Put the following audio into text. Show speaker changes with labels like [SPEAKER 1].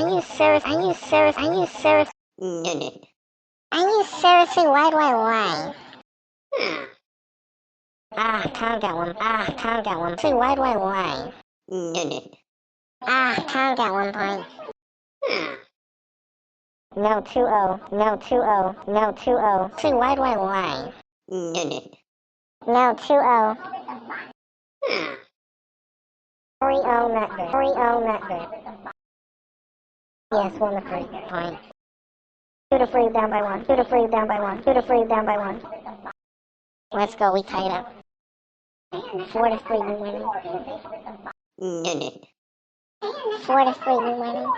[SPEAKER 1] Are you serious? Are you serious? Are you serious?
[SPEAKER 2] No, no.
[SPEAKER 1] Are you seriously? Why? Can't get one. Can't get one. See, why?
[SPEAKER 2] No, no.
[SPEAKER 1] Can't get one point. No, 2-0. No, 2-0. No, 2-0. See, why?
[SPEAKER 2] No, no.
[SPEAKER 1] No, 2-0. 3-0 netball. 3-0 netball. Yes, 1-3 point. 2-3 down by 1. 2-3 down by 1. 2-3 down by 1. Let's go, we tied up. 4-3, we winning.
[SPEAKER 2] No, no.
[SPEAKER 1] 4-3, we winning.